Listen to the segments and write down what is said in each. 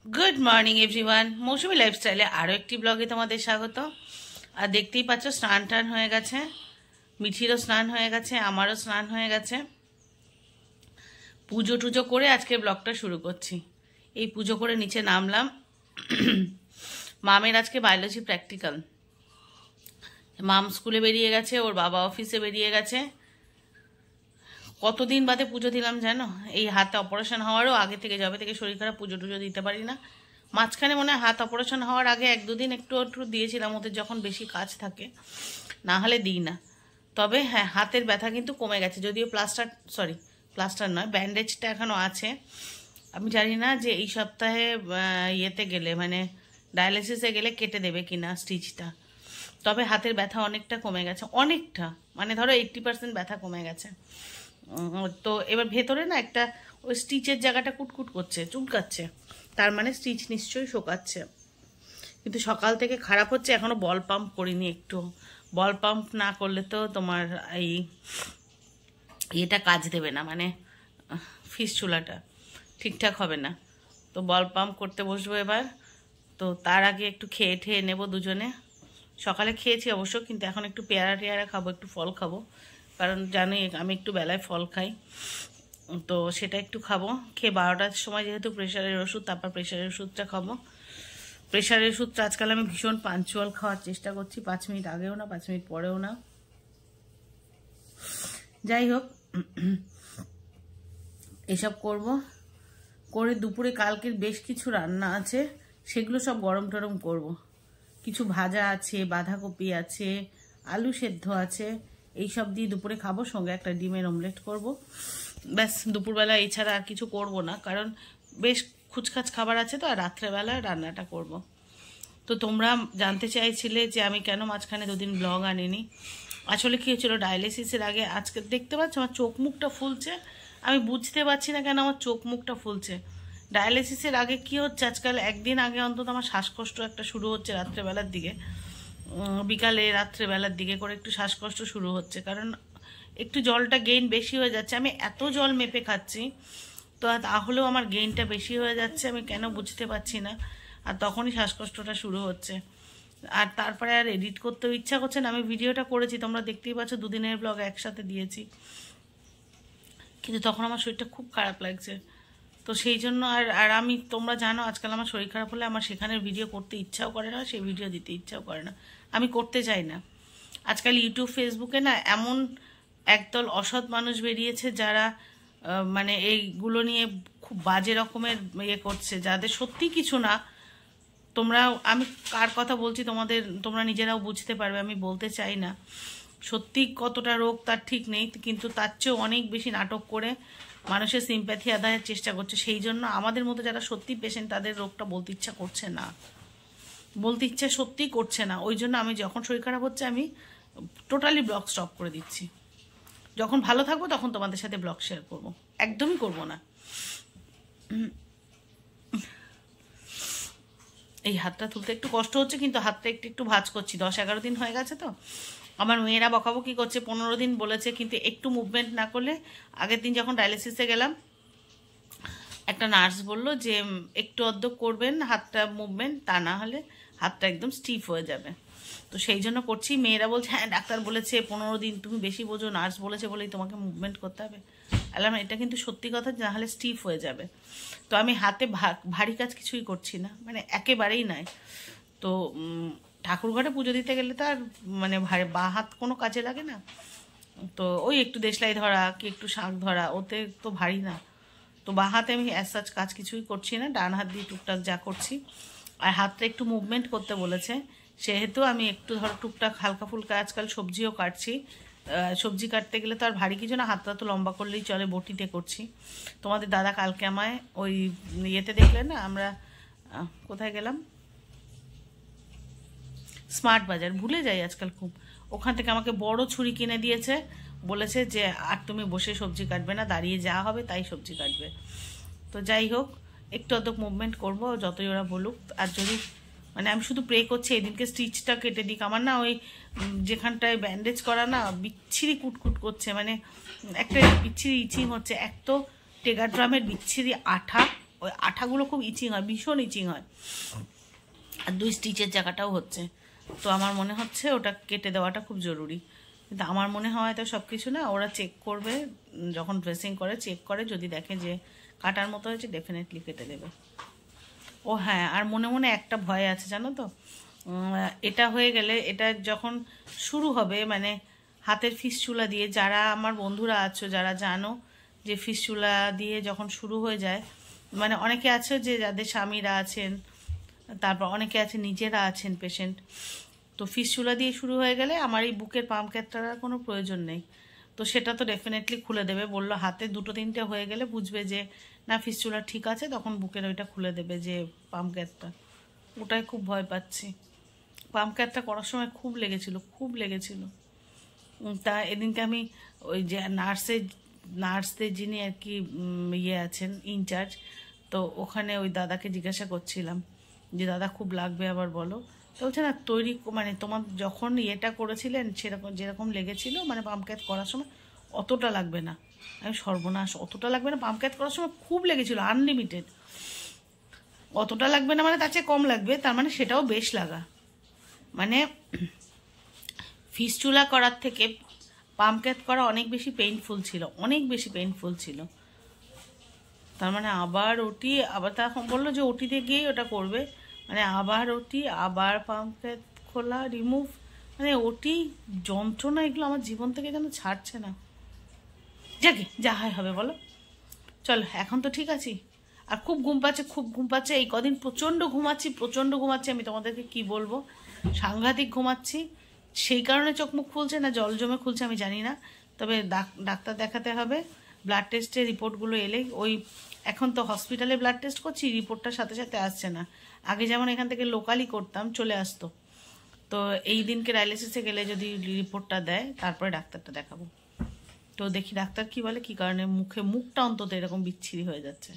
Good morning everyone, মৌসুমি লাইফস্টাইলে আরও একটি ব্লগে তোমাদের স্বাগত। আর দেখতেই পাচ্ছ স্নান টান হয়ে গেছে, মিঠিরও স্নান হয়ে গেছে, আমারও স্নান হয়ে গেছে। পুজো টুজো করে আজকের ব্লগটা শুরু করছি। এই পুজো করে নিচে নামলাম। মামের আজকে বায়োলজি প্র্যাকটিক্যাল। মাম স্কুলে বেরিয়ে গেছে, ওর বাবা অফিসে বেরিয়ে গেছে। কতদিন বাদে পুজো দিলাম জানো? এই হাতে অপারেশন হওয়ারও আগে থেকে, যবে থেকে শরীর খারাপ, পুজো টুজো দিতে পারি না। মাঝখানে মনে হয় হাত অপারেশন হওয়ার আগে 1-2 দিন একটু একটু দিয়েছিলাম, ওদের যখন বেশি কাজ থাকে, না হলে দিই না। তবে হ্যাঁ, হাতের ব্যথা কিন্তু কমে গেছে, যদিও প্লাস্টার নয়, ব্যান্ডেজটা এখনও আছে। আমি জানি না যে এই সপ্তাহে ইয়েতে গেলে, মানে ডায়ালিসিসে গেলে কেটে দেবে কিনা স্টিচটা। তবে হাতের ব্যথা অনেকটা কমে গেছে, অনেকটা, মানে ধরো 80% ব্যথা কমে গেছে। তো এবার ভেতরে না একটা ওই স্টিচের জায়গাটা কুটকুট করছে, চুলকাচ্ছে, তার মানে স্টিচ নিশ্চয়ই শোকাচ্ছে। কিন্তু সকাল থেকে খারাপ হচ্ছে, এখনো বল পাম্প করিনি। একটু বল পাম্প না করলে তো তোমার এই এটা কাজ দেবে না, মানে ফিস চুলাটা ঠিকঠাক হবে না। তো বল পাম্প করতে বসবো এবার। তো তার আগে একটু খেয়ে ঠেয়ে নেবো দুজনে। সকালে খেয়েছি অবশ্য, কিন্তু এখন একটু পেয়ারা টেয়ারা খাবো, একটু ফল খাবো, কারণ জানি আমি একটু বেলায় ফল খাই। তো সেটা একটু খাবো। খেয়ে 12টার সময় যেহেতু প্রেশারের ওষুধ, তারপর প্রেশারের ওষুধটা খাবো। প্রেশারের ওষুধটা আজকাল আমি ভীষণ পাঞ্চুয়াল খাওয়ার চেষ্টা করছি, 5 মিনিট আগেও না, 5 মিনিট পরেও না। যাই হোক, এসব করব করে দুপুরে কালকের বেশ কিছু রান্না আছে, সেগুলো সব গরম টরম করব। কিছু ভাজা আছে, বাঁধাকপি আছে, আলু সেদ্ধ আছে, এইসব দিয়ে দুপুরে খাবো। সঙ্গে একটা ডিমের অমলেট করব, ব্যাস। দুপুরবেলা এছাড়া আর কিছু করব না, কারণ বেশ খুচখাচ খাবার আছে তো, আর রাত্রেবেলা রান্নাটা করব। তো তোমরা জানতে চাইছিলে যে আমি কেন মাঝখানে 2 দিন ব্লগ আনিনি। আসলে কী হয়েছিল, ডায়ালিসিসের আগে, আজকে দেখতে পাচ্ছ আমার চোখ মুখটা ফুলছে। আমি বুঝতে পারছি না কেন আমার চোখ মুখটা ফুলছে। ডায়ালিসিসের আগে কি হচ্ছে, আজকাল একদিন আগে অন্তত আমার শ্বাসকষ্ট একটা শুরু হচ্ছে রাত্রেবেলার দিকে, বিকালে রাত্রেবেলার দিকে করে একটু শ্বাসকষ্ট শুরু হচ্ছে, কারণ একটু জলটা গেইন বেশি হয়ে যাচ্ছে। আমি এত জল মেপে খাচ্ছি, তো তাহলেও আমার গেইনটা বেশি হয়ে যাচ্ছে, আমি কেন বুঝতে পারছি না। আর তখনই শ্বাসকষ্টটা শুরু হচ্ছে। আর তারপরে আর এডিট করতেও ইচ্ছা করছে না। আমি ভিডিওটা করেছি, তোমরা দেখতেই পাচ্ছ, 2 দিনের ব্লগ একসাথে দিয়েছি, কিন্তু তখন আমার শরীরটা খুব খারাপ লাগছে। তো সেই জন্য আর আমি, তোমরা জানো আজকাল আমার শরীর খারাপ হলে আমার সেখানের ভিডিও করতে ইচ্ছাও করে না, সেই ভিডিও দিতে ইচ্ছাও করে না, আমি করতে চাই না। আজকাল ইউটিউব ফেসবুকে না এমন একদল অসৎ মানুষ বেরিয়েছে, যারা মানে এইগুলো নিয়ে খুব বাজে রকমের ইয়ে করছে, যাদের সত্যি কিছু না। আমি কার কথা বলছি তোমরা নিজেরাও বুঝতে পারবে, আমি বলতে চাই না। সত্যি কতটা রোগ তার ঠিক নেই, কিন্তু তার চেয়েও অনেক বেশি নাটক করে মানুষের সিম্প্যাথি আদায়ের চেষ্টা করছে। সেই জন্য আমাদের মতো যারা সত্যি পেশেন্ট, তাদের রোগটা বলতে ইচ্ছা করছে না, বলতে ইচ্ছা সত্যিই করছে না। ওই জন্য আমি যখন শরীর খারাপ হচ্ছে, আমি টোটালি ব্লগ স্টপ করে দিচ্ছি। যখন ভালো থাকবো তখন তোমাদের সাথে ব্লগ শেয়ার করব, একদমই করব না। এই হাতটা তুলতে একটু কষ্ট হচ্ছে, কিন্তু হাতটা একটু একটু ভাঁজ করছি। 10-11 দিন হয়ে গেছে তো। আমার মেয়েরা বকাবকি করছে, 15 দিন বলেছে, কিন্তু একটু মুভমেন্ট না করলে। আগের দিন যখন ডায়ালিসিসে গেলাম, একটা নার্স বলল যে একটু অর্ধেক করবেন হাতটা মুভমেন্ট, তা না হলে হাতটা একদম স্টিফ হয়ে যাবে। তো সেই জন্য করছি। মেয়েরা বলছে হ্যাঁ ডাক্তার বলেছে 15 দিন, তুমি বেশি বোঝো, নার্স বলেছে বলেই তোমাকে মুভমেন্ট করতে হবে। আলাম, এটা কিন্তু সত্যি কথা, না হলে স্টিফ হয়ে যাবে। তো আমি হাতে ভারী কাজ কিছুই করছি না, মানে একেবারেই নয়। তো ঠাকুর ঘরে পুজো দিতে গেলে তো আর মানে বা হাত কোনো কাজে লাগে না। তো ওই একটু দেশলাই ধরা কি একটু শাক ধরা, ওতে তো ভারী না। তো বা হাতে আমি অ্যাজ সাচ কাজ কিছুই করছি না, ডান হাত দিয়ে টুকটাক যা করছি। আর হাতটা একটু মুভমেন্ট করতে বলেছে, সেহেতু আমি একটু ধরো টুকটাক হালকা ফুলকা আজকাল সবজিও কাটছি। সবজি কাটতে গেলে তো আর ভারী কিছু না, হাতটা তো লম্বা করলেই চলে, বটিতে করছি। তোমাদের দাদা কালকে আমায় ওই ইয়েতে দেখলে না, আমরা কোথায় গেলাম, স্মার্ট বাজার, ভুলে যাই আজকাল খুব, ওখান থেকে আমাকে বড় ছুরি কিনে দিয়েছে। বলেছে যে আর তুমি বসে সবজি কাটবে না, দাঁড়িয়ে যা হবে তাই সবজি কাটবে। তো যাই হোক, একটু অর্ধেক মুভমেন্ট করবো, যতই ওরা বলুক। আর যদি মানে আমি শুধু প্রে করছি এদিনকে স্টিচটা কেটে দিক। আমার না ওই যেখানটায় ব্যান্ডেজ করা না বিচ্ছিরি কুটকুট করছে, মানে একটা বিচ্ছিরি ইচিং হচ্ছে। এক তো টেগার ড্রামের বিচ্ছিরি আঠা, ওই আঠাগুলো খুব ইচিং হয়, ভীষণ ইচিং হয়, আর 2 স্টিচের জায়গাটাও হচ্ছে। তো আমার মনে হচ্ছে ওটা কেটে দেওয়াটা খুব জরুরি, কিন্তু আমার মনে হয় তো সব কিছু না, ওরা চেক করবে যখন ড্রেসিং করে, চেক করে, যদি দেখে যে কাটার মতো হয়েছে ডেফিনেটলি কেটে দেবে। ও হ্যাঁ, আর মনে মনে একটা ভয় আছে জানো তো, এটা হয়ে গেলে, এটা যখন শুরু হবে মানে হাতের ফিস্চুলা দিয়ে, যারা আমার বন্ধুরা আছো যারা জানো যে ফিস্চুলা দিয়ে যখন শুরু হয়ে যায়, মানে অনেকে আছে যে যাদের স্বামীরা আছেন, তারপর অনেকে আছে নিজেরা আছেন পেশেন্ট, তো ফিস্চুলা দিয়ে শুরু হয়ে গেলে আমার এই বুকের পাম্প ক্যাথেটারের কোনো প্রয়োজন নেই। তো সেটা তো ডেফিনেটলি খুলে দেবে, বললো হাতে 2-3টে হয়ে গেলে বুঝবে যে না ফিস্চুলা ঠিক আছে, তখন বুকের ওইটা খুলে দেবে যে পাম্প ক্যাথটা। ওটাই খুব ভয় পাচ্ছি। পাম্প ক্যাথটা করার সময় খুব লেগেছিল। তা এদিনকে আমি ওই যে নার্সদের যিনি আর কি ইয়ে আছেন ইনচার্জ, তো ওখানে ওই দাদাকে জিজ্ঞাসা করছিলাম যে দাদা খুব লাগবে আবার বলো, তো বলছে না তৈরি মানে তোমার যখন ইয়েটা করেছিলেন সেরকম যেরকম লেগেছিল মানে পাম্প ক্যাথ করার সময় অতটা লাগবে না। আমি সর্বনাশ, অতটা লাগবে না, পাম্প ক্যাথ করার সময় খুব লেগেছিল আনলিমিটেড, অতটা লাগবে না মানে তার চেয়ে কম লাগবে, তার মানে সেটাও বেশ লাগা। মানে ফিস্চুলা করার থেকে পাম্প ক্যাথ করা অনেক বেশি পেইনফুল ছিল, তার মানে আবার ওটি, আবার তখন বললো যে ওটিতে গিয়েই ওটা করবে, মানে আবার ওটি, আবার পাম্প ক্যাথ খোলা, রিমুভ, মানে ওটি যন্ত্রণা, এগুলো আমার জীবন থেকে যেন ছাড়ছে না। যাকে যা হয় হবে বলো, চলো এখন তো ঠিক আছি। আর খুব ঘুম পাচ্ছে, এই কদিন প্রচণ্ড ঘুমাচ্ছি, আমি তোমাদেরকে কি বলবো, সাংঘাতিক ঘুমাচ্ছি, সেই কারণে চোখ মুখ খুলছে না জল জমে খুলছে আমি জানি না, তবে ডাক্তার দেখাতে হবে। ব্লাড টেস্টের রিপোর্টগুলো এলেই, ওই এখন তো হসপিটালে ব্লাড টেস্ট করছি, রিপোর্টটার সাথে সাথে আসছে না, আগে যেমন এখান থেকে লোকালি করতাম চলে আসতো, তো এই দিনকে ডায়ালিসিসে গেলে যদি রিপোর্টটা দেয় তারপরে ডাক্তারটা দেখাবো। তো দেখি ডাক্তার কি বলে, কি কারণে মুখটা অন্তত এরকম বিচ্ছিরি হয়ে যাচ্ছে।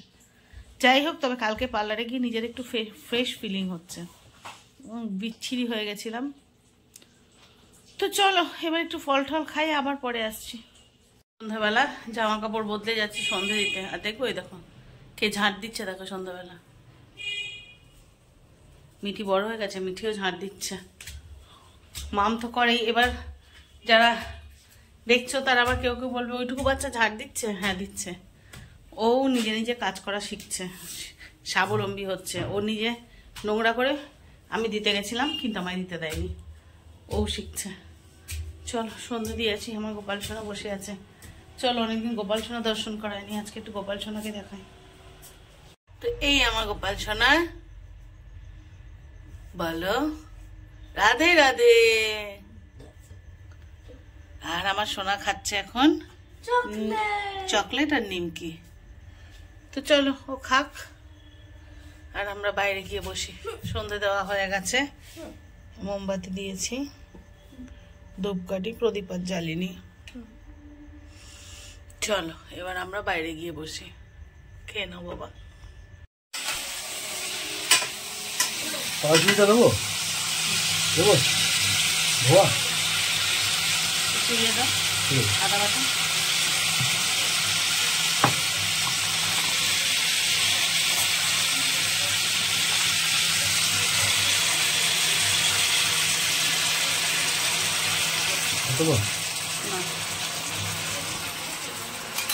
যাই হোক, তবে কালকে পার্লারে গিয়ে নিজের একটু ফ্রেশ ফিলিং হচ্ছে, বিচ্ছিরি হয়ে গেছিলাম। তো চলো এবার একটু ফল টল খাই, আবার পরে আসছি। সন্ধ্যাবেলা জামা কাপড় বদলে যাচ্ছি সন্ধে দিতে, আর দেখো এই দেখো কে ঝাঁট দিচ্ছে, দেখো সন্ধ্যাবেলা মিঠি বড় হয়ে গেছে, মিঠিও ঝাঁট দিচ্ছে, মাম তো করেই। এবার যারা দেখছো তারা আবার কেউ কেউ বলবে ওইটুকু বাচ্চা ঝাড় দিচ্ছে, হ্যাঁ দিচ্ছে, ও নিজে নিজে কাজ করা শিখছে, স্বাবলম্বী হচ্ছে, ও নিজে নোংরা করে, আমি দিতে গেছিলাম কিন্তু আমায় দিতে দেয়নি, ও শিখছে। চলো সন্ধ্যে দিয়েছি, আমার গোপাল সোনা বসে আছে, চলো অনেকদিন গোপাল সোনা দর্শন করায়নি, আজকে একটু গোপাল সোনাকে দেখাই। তো এই আমার গোপাল সোনা, বলো রাধে রাধে। আর আমার সোনা খাচ্ছে এখন চকলেট আর নিমকি। তো চলো ও খাক, আর আমরা বাইরে গিয়ে বসি। সন্ধে দেওয়া হয়ে গেছে, মোমবাতি দিয়েছি, ধূপকাঠি প্রদীপ আর জ্বালিনি। চলো এবার আমরা বাইরে গিয়ে বসি, খেয়ে নাও বাবা। দেবো দেবো ভোয়া দিয়ে দাও আদা বাটা,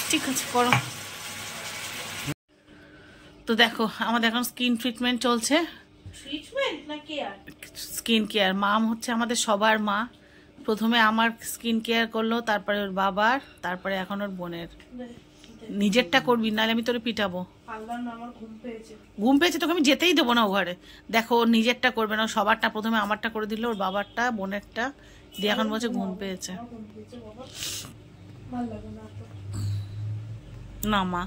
ঠিক আছে করো। তো দেখো আমাদের এখন স্কিন ট্রিটমেন্ট চলছে, স্কিন কেয়ার। মাম হচ্ছে আমাদের সবার মা, প্রথমে আমার স্কিন কেয়ার করলো, তারপরে ওর বাবার, তারপরে এখন ওর বোনের। নিজেরটা করবি নাহলে আমি তোরে পিটাবো। ঘুম পেয়েছে তোকে আমি যেতেই দেবো না ও ঘরে। দেখো ওর নিজেরটা করবে না, সবারটা প্রথমে আমারটা করে দিল, ওর বাবারটা বোনেরটা দিয়ে এখন বলছে ঘুম পেয়েছে। না মা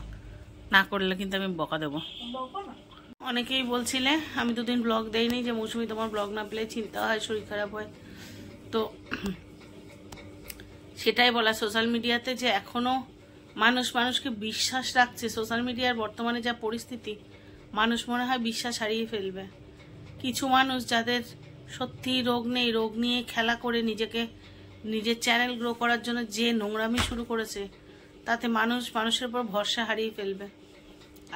না করলে কিন্তু আমি বকা দেবো। অনেকেই বলছিলে আমি দুদিন ব্লগ দেইনি, যে মৌসুমি তোমার ব্লগ না পেলে চিন্তা হয়, শরীর খারাপ হয়। তো সেটাই বলা সোশ্যাল মিডিয়াতে, যে এখনো মানুষকে বিশ্বাস রাখছে। সোশ্যাল মিডিয়ার বর্তমানে যা পরিস্থিতি, মানুষ মনে হয় বিশ্বাস হারিয়ে ফেলবে। কিছু মানুষ যাদের সত্যি রোগ নেই, রোগ নিয়ে খেলা করে নিজের চ্যানেল গ্রো করার জন্য যে নোংরামি শুরু করেছে, তাতে মানুষের উপর ভরসা হারিয়ে ফেলবে।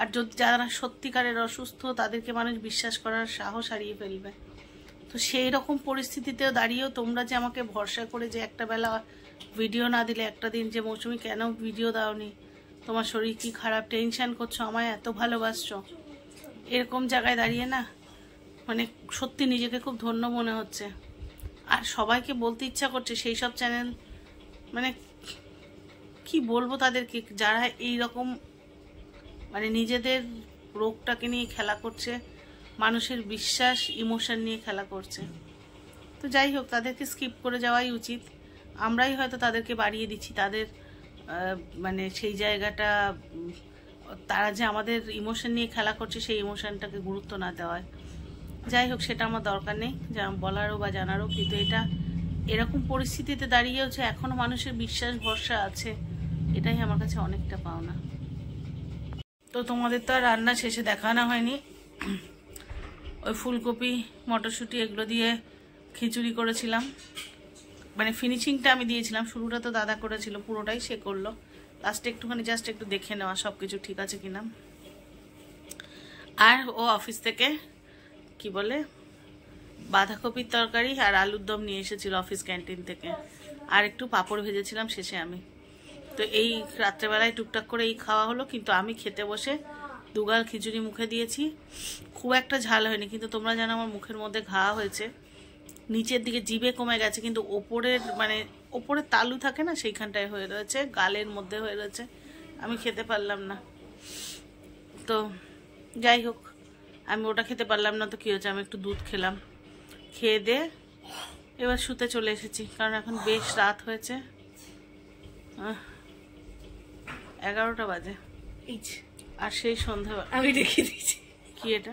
আর যদি যারা সত্যিকারের অসুস্থ তাদেরকে মানুষ বিশ্বাস করার সাহস হারিয়ে ফেলবে। তো সেই রকম পরিস্থিতিতেও দাঁড়িয়েও তোমরা যে আমাকে ভরসা করে যে একটা বেলা ভিডিও না দিলে, একটা দিন যে মৌসুমি কেন ভিডিও দাওনি, তোমার শরীর কি খারাপ, টেনশন করছো, আমায় এত ভালোবাসছো, এরকম জায়গায় দাঁড়িয়ে না মানে সত্যি নিজেকে খুব ধন্য মনে হচ্ছে। আর সবাইকে বলতে ইচ্ছা করছে সেই সব চ্যানেল মানে কি বলবো তাদেরকে, যারা এই রকম মানে নিজেদের রোগটাকে নিয়ে খেলা করছে, মানুষের বিশ্বাস ইমোশন নিয়ে খেলা করছে। তো যাই হোক, তাদেরকে স্কিপ করে যাওয়াই উচিত। আমরাই হয়তো তাদেরকে বাড়িয়ে দিচ্ছি তাদের মানে সেই জায়গাটা, তারা যে আমাদের ইমোশন নিয়ে খেলা করছে সেই ইমোশনটাকে গুরুত্ব না দেওয়ায়। যাই হোক, সেটা আমার দরকার নেই বলারও বা জানারও, কিন্তু এটা এরকম পরিস্থিতিতে দাঁড়িয়েও যে এখনো মানুষের বিশ্বাস ভরসা আছে, এটাই আমার কাছে অনেকটা পাওনা। তো তোমাদের তো আর রান্না শেষে দেখানো হয়নি। ওই ফুলকপি মটরশুঁটি এগুলো দিয়ে খিচুড়ি করেছিলাম, মানে ফিনিশিংটা আমি দিয়েছিলাম, শুরুটা তো দাদা করেছিল, পুরোটাই সে করলো। লাস্টে একটুখানি জাস্ট একটু দেখে নেওয়া সব কিছু ঠিক আছে কিনা। আর ও অফিস থেকে কি বলে বাঁধাকপির তরকারি আর আলুর দম নিয়ে এসেছিল অফিস ক্যান্টিন থেকে, আর একটু পাঁপড় ভেজেছিলাম শেষে আমি। তো এই রাত্রেবেলায় টুকটাক করে এই খাওয়া হলো, কিন্তু আমি খেতে বসে দুগাল খিচুড়ি মুখে দিয়েছি। খুব একটা ঝাল হয়নি, কিন্তু তোমরা জানো আমার মুখের মধ্যে ঘা হয়েছে, নিচের দিকে জিভে কমে গেছে, কিন্তু ওপরের মানে ওপরের তালু থাকে না সেইখানটায় হয়ে রয়েছে, গালের মধ্যে হয়ে রয়েছে, আমি খেতে পারলাম না। তো যাই হোক, আমি ওটা খেতে পারলাম না, তো কী হয়েছে, আমি একটু দুধ খেলাম, খেয়ে দিয়ে এবার শুতে চলে এসেছি, কারণ এখন বেশ রাত হয়েছে, 11টা বাজে। আর সেই সন্ধ্যা আমি রেখে দিয়েছি কি এটা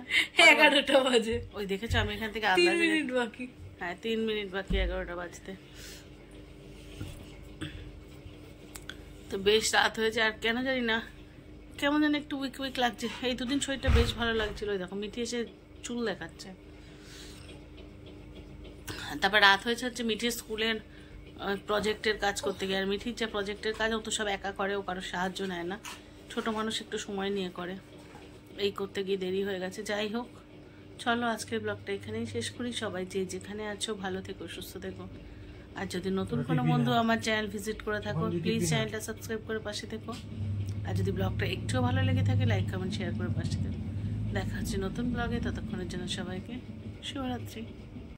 11টা বাজে, ওই দেখেছো আমি এখান থেকে 3 মিনিট বাকি। হ্যাঁ 3 মিনিট বাকি 11টা বাজতে। তো বেশ রাত হয়েছে, আর কেন জানি না কেমন যেন একটু উইক উইক লাগছে। এই দুদিন শরীরটা বেশ ভালো লাগছিল, ওই দেখো মিঠি এসে চুল দেখাচ্ছে। তারপর রাত হয়েছে হচ্ছে মিঠির স্কুলের প্রজেক্টের কাজ করতে গিয়ে, আর মিঠির যে প্রজেক্টের কাজ ও তো সব একা করে, ও কারো সাহায্য নেয় না, ছোট মানুষ একটু সময় নিয়ে করে, এই করতে গিয়ে দেরি হয়ে গেছে। যাই হোক, চলো আজকের ব্লগটা এখানেই শেষ করি। সবাই যে যেখানে আছো ভালো থেকো, সুস্থ থেকো। আর যদি নতুন কোনো বন্ধু আমার চ্যানেল ভিজিট করে থাকো, প্লিজ চ্যানেলটা সাবস্ক্রাইব করে পাশে থেকো। আর যদি ব্লগটা একটুও ভালো লেগে থাকে, লাইক কমেন্ট শেয়ার করে পাশে থেকো। দেখা হচ্ছে নতুন ব্লগে, ততক্ষণের জন্য সবাইকে শুভরাত্রি।